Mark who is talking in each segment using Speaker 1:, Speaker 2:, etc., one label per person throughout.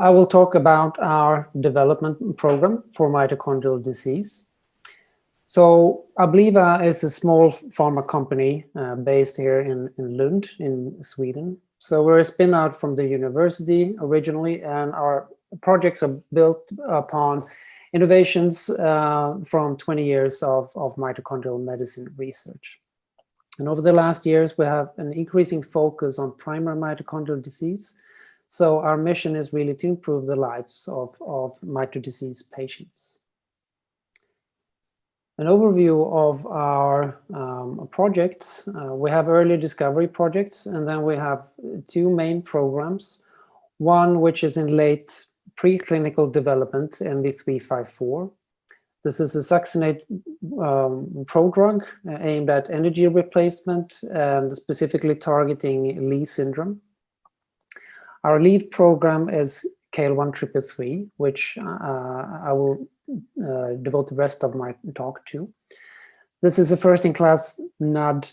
Speaker 1: I will talk about our development program for mitochondrial disease. So Abliva is a small pharma company based here in Lund in Sweden. So we're a spin out from the university originally, and our projects are built upon innovations from 20 years of mitochondrial medicine research. And over the last years, we have an increasing focus on primary mitochondrial disease. So our mission is really to improve the lives of mito disease patients. An overview of our projects. We have early discovery projects, and then we have two main programs. One which is in late preclinical development, MV354. This is a succinate prodrug aimed at energy replacement and specifically targeting Lee syndrome. Our lead program is KL1333, which I will devote the rest of my talk to. This is a first-in-class NAD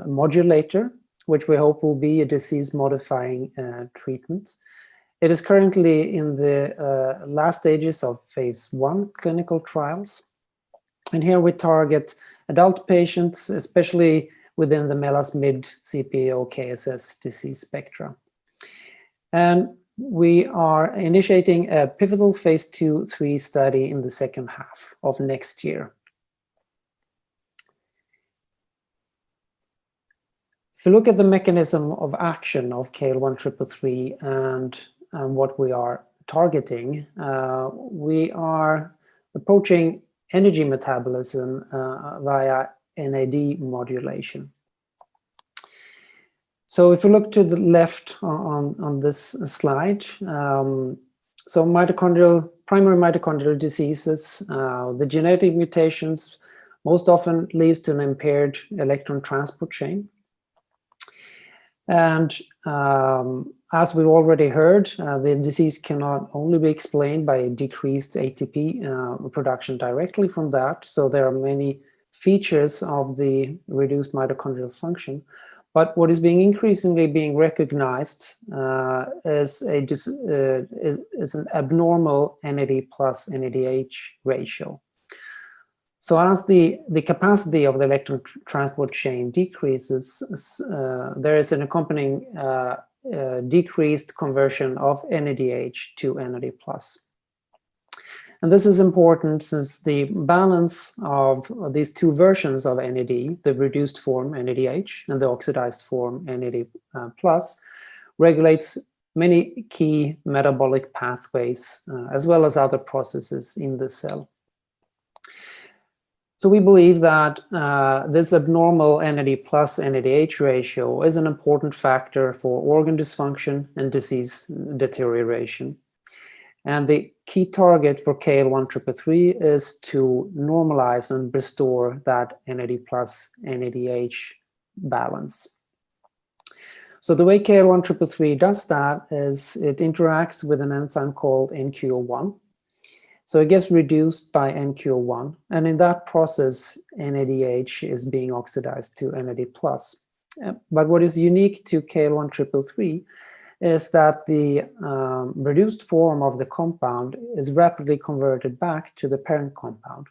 Speaker 1: modulator, which we hope will be a disease-modifying treatment. It is currently in the last stages of phase 1 clinical trials. And here we target adult patients, especially within the MELAS-MID CPO KSS disease spectra. And we are initiating a pivotal phase 2/3 study in the second half of next year. If you look at the mechanism of action of KL1333 and what we are targeting, we are approaching energy metabolism via NAD modulation. So if you look to the left on this slide, so primary mitochondrial diseases, the genetic mutations most often leads to an impaired electron transport chain. And as we've already heard, the disease cannot only be explained by decreased ATP production directly from that. So there are many features of the reduced mitochondrial function. But what is increasingly being recognized is an abnormal NAD plus NADH ratio. So as the capacity of the electron transport chain decreases, there is an accompanying decreased conversion of NADH to NAD+. And this is important since the balance of these two versions of NAD, the reduced form NADH and the oxidized form NAD+, regulates many key metabolic pathways as well as other processes in the cell. So we believe that this abnormal NAD plus NADH ratio is an important factor for organ dysfunction and disease deterioration. And the key target for KL1333 is to normalize and restore that NAD plus NADH balance. So the way KL1333 does that is it interacts with an enzyme called NQO1. So it gets reduced by NQO1, and in that process, NADH is being oxidized to NAD+. But what is unique to KL1333 is that the reduced form of the compound is rapidly converted back to the parent compound.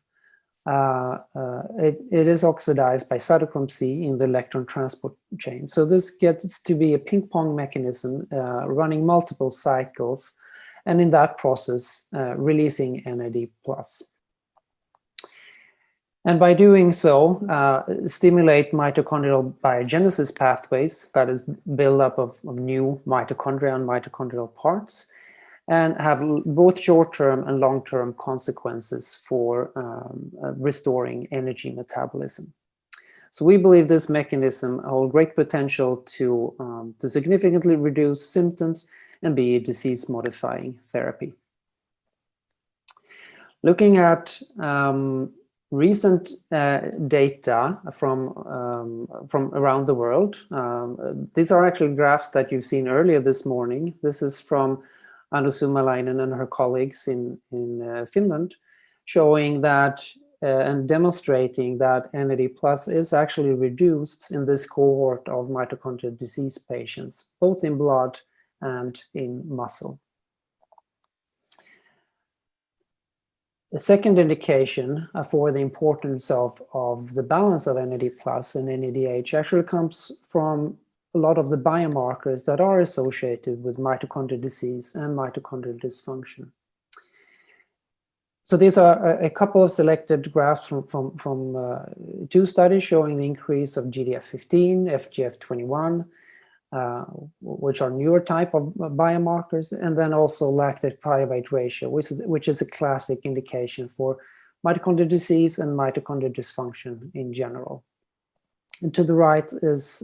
Speaker 1: It is oxidized by cytochrome C in the electron transport chain. So this gets to be a ping-pong mechanism running multiple cycles, and in that process, releasing NAD+. And by doing so, stimulate mitochondrial biogenesis pathways, that is build-up of new mitochondria and mitochondrial parts, and have both short-term and long-term consequences for restoring energy metabolism. So we believe this mechanism holds great potential to significantly reduce symptoms and be a disease-modifying therapy. Looking at recent data from around the world, these are actually graphs that you've seen earlier this morning. This is from Anu Sumalainen and her colleagues in Finland, showing that and demonstrating that NAD+ is actually reduced in this cohort of mitochondrial disease patients, both in blood and in muscle. The second indication for the importance of the balance of NAD plus and NADH actually comes from a lot of the biomarkers that are associated with mitochondrial disease and mitochondrial dysfunction. So these are a couple of selected graphs from 2 studies showing the increase of GDF15, FGF21, which are newer type of biomarkers, and then also lactate pyruvate ratio, which is a classic indication for mitochondrial disease and mitochondrial dysfunction in general. And to the right is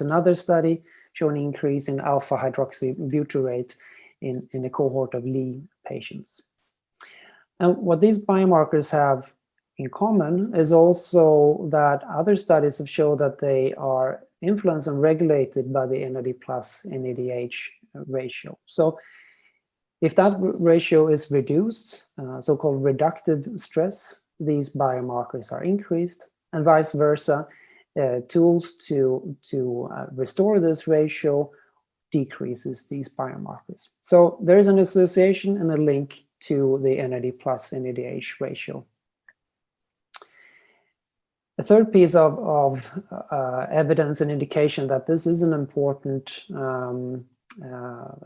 Speaker 1: another study showing an increase in alpha hydroxybutyrate in a cohort of Lee patients. And what these biomarkers have in common is also that other studies have shown that they are influenced and regulated by the NAD plus NADH ratio. So if that ratio is reduced, so-called reductive stress, these biomarkers are increased, and vice versa. Tools to restore this ratio decreases these biomarkers. So there is an association and a link to the NAD plus NADH ratio. A third piece of evidence and indication that this is an important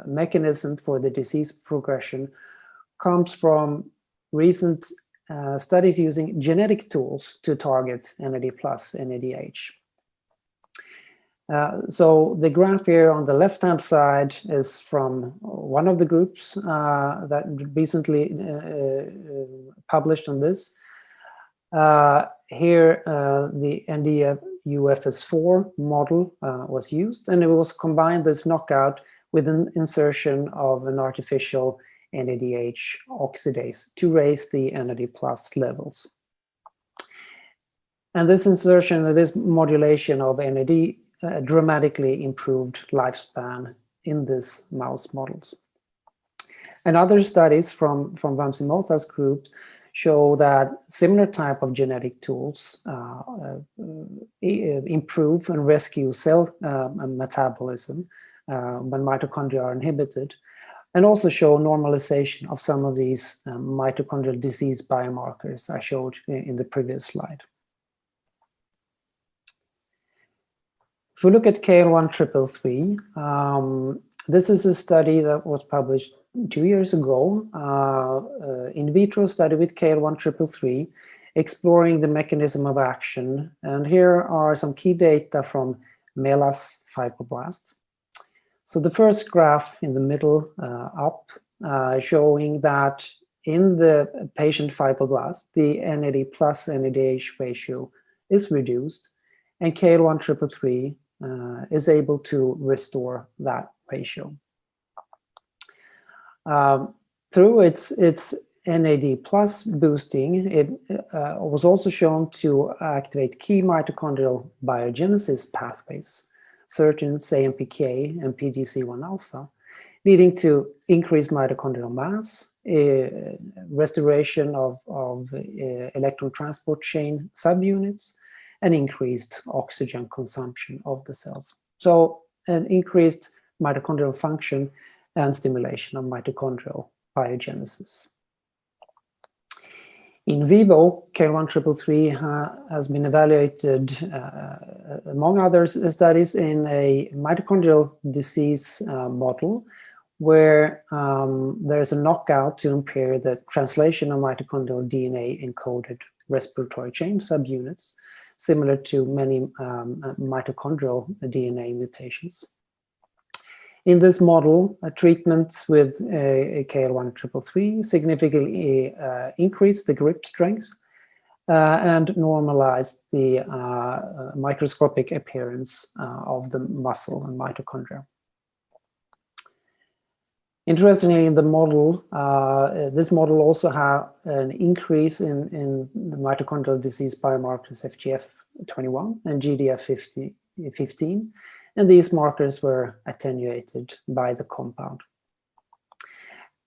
Speaker 1: mechanism for the disease progression comes from recent studies using genetic tools to target NAD plus NADH. So the graph here on the left-hand side is from one of the groups that recently published on this. Here, the NDF-UFS4 model was used, and it was combined this knockout with an insertion of an artificial NADH oxidase to raise the NAD plus levels. And this insertion, this modulation of NAD dramatically improved lifespan in these mouse models. And other studies from Vamsi-Motha's group show that similar type of genetic tools improve and rescue cell metabolism when mitochondria are inhibited, and also show normalization of some of these mitochondrial disease biomarkers I showed in the previous slide. If we look at KL1333, this is a study that was published 2 years ago, in vitro study with KL1333, exploring the mechanism of action. And here are some key data from MELAS fibroblast. So the first graph in the middle up, showing that in the patient fibroblast, the NAD plus NADH ratio is reduced, and KL1333 is able to restore that ratio. Through its NAD plus boosting, it was also shown to activate key mitochondrial biogenesis pathways, certain AMPK and PGC1 alpha, leading to increased mitochondrial mass, restoration of electron transport chain subunits, and increased oxygen consumption of the cells. So an increased mitochondrial function and stimulation of mitochondrial biogenesis. In vivo, KL1333 has been evaluated, among other studies, in a mitochondrial disease model where there's a knockout to impair the translation of mitochondrial DNA encoded respiratory chain subunits, similar to many mitochondrial DNA mutations. In this model, treatment with KL1333 significantly increased the grip strength and normalized the microscopic appearance of the muscle and mitochondria. Interestingly, in the model, this model also had an increase in the mitochondrial disease biomarkers FGF21 and GDF15, and these markers were attenuated by the compound.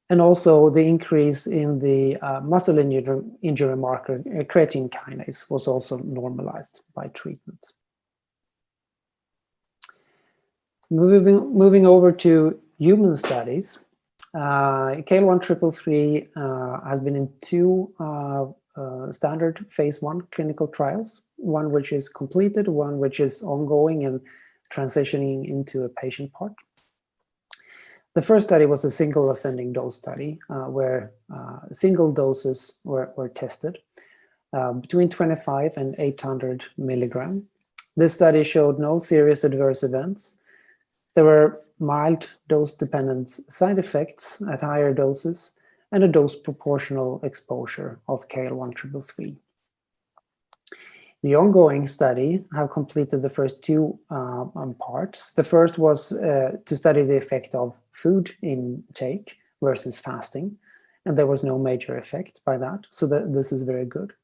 Speaker 1: And also the increase in the muscle injury marker, creatine kinase, was also normalized by treatment. Moving over to human studies, KL1333 has been in 2 standard phase 1 clinical trials, one which is completed, one which is ongoing and transitioning into a patient part. The first study was a single ascending dose study where single doses were tested between 25 and 800 milligram. This study showed no serious adverse events. There were mild dose-dependent side effects at higher doses and a dose-proportional exposure of KL1333. The ongoing study have completed the first 2 parts. The first was to study the effect of food intake versus fasting, and there was no major effect by that, so this is very good.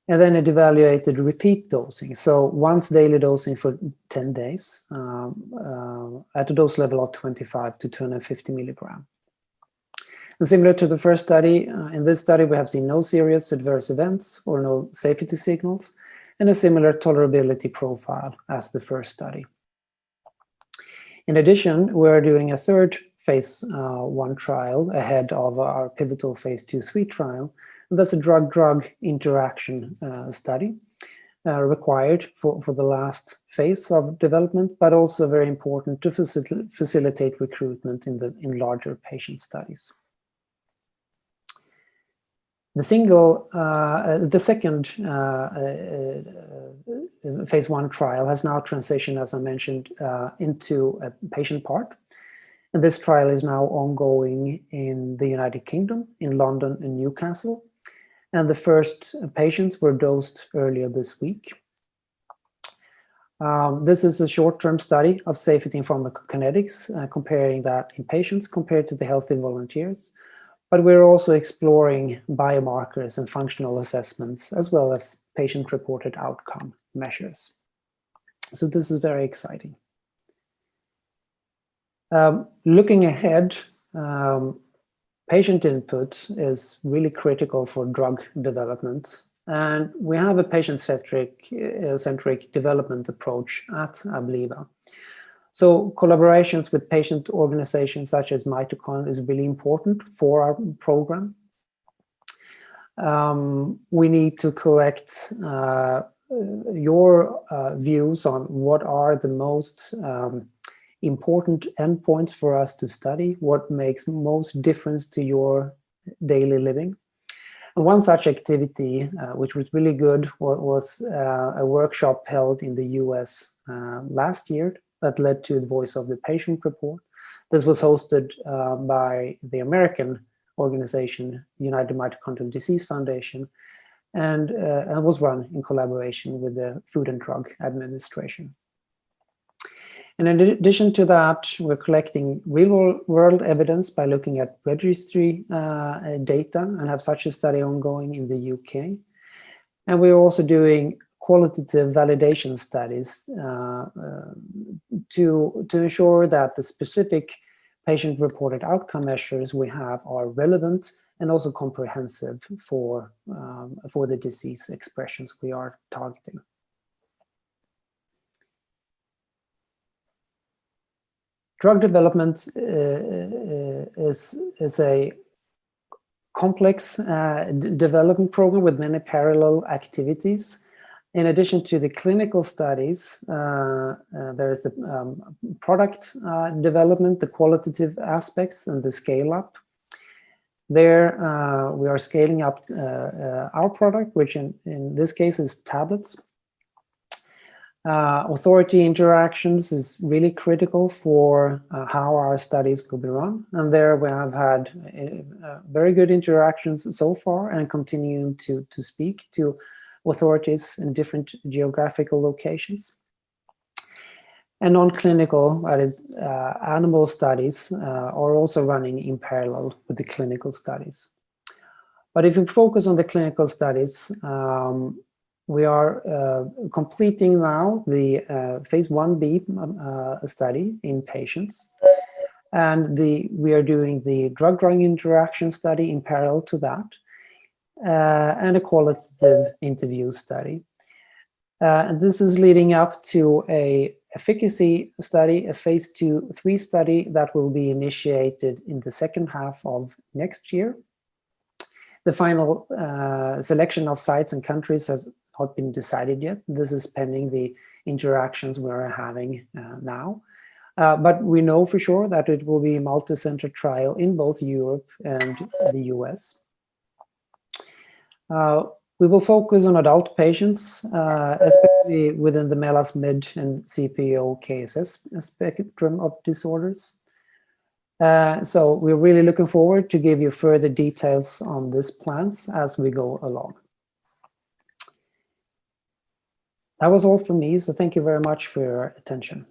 Speaker 1: And then it evaluated repeat dosing, so once daily dosing for 10 days at a dose level of 25 to 250 milligram. And similar to the first study, in this study we have seen no serious adverse events or no safety signals, and a similar tolerability profile as the first study. In addition, we're doing a third phase 1 trial ahead of our pivotal phase 2/3 trial. And that's a drug-drug interaction study required for the last phase of development, but also very important to facilitate recruitment in larger patient studies. The second phase 1 trial has now transitioned, as I mentioned, into a patient part. And this trial is now ongoing in the United Kingdom, in London and Newcastle. And the first patients were dosed earlier this week. This is a short-term study of safety and pharmacokinetics, comparing that in patients compared to the healthy volunteers. But we're also exploring biomarkers and functional assessments, as well as patient-reported outcome measures. So this is very exciting. Looking ahead, patient input is really critical for drug development. And we have a patient-centric development approach at Abliva. So collaborations with patient organizations such as Mitochondrial is really important for our program. We need to collect your views on what are the most important endpoints for us to study, what makes most difference to your daily living. And one such activity, which was really good, was a workshop held in the US last year that led to the Voice of the Patient report. This was hosted by the American organization, United Mitochondrial Disease Foundation, and was run in collaboration with the Food and Drug Administration. And in addition to that, we're collecting real-world evidence by looking at registry data and have such a study ongoing in the UK. And we're also doing qualitative validation studies to ensure that the specific patient-reported outcome measures we have are relevant and also comprehensive for the disease expressions we are targeting. Drug development is a complex development program with many parallel activities. In addition to the clinical studies, there is the product development, the qualitative aspects, and the scale-up. There, we are scaling up our product, which in this case is tablets. Authority interactions is really critical for how our studies will be run. And there we have had very good interactions so far and continuing to speak to authorities in different geographical locations. And non-clinical, that is, animal studies are also running in parallel with the clinical studies. But if we focus on the clinical studies, we are completing now the phase 1b study in patients. And we are doing the drug-drug interaction study in parallel to that. And a qualitative interview study. And this is leading up to a efficacy study, a phase 2/3 study that will be initiated in the second half of next year. The final selection of sites and countries has not been decided yet. This is pending the interactions we're having now. But we know for sure that it will be a multi-center trial in both Europe and the US. We will focus on adult patients, especially within the MELAS mid and CPO KSS spectrum of disorders. So we're really looking forward to give you further details on these plans as we go along. That was all from me, so thank you very much for your attention.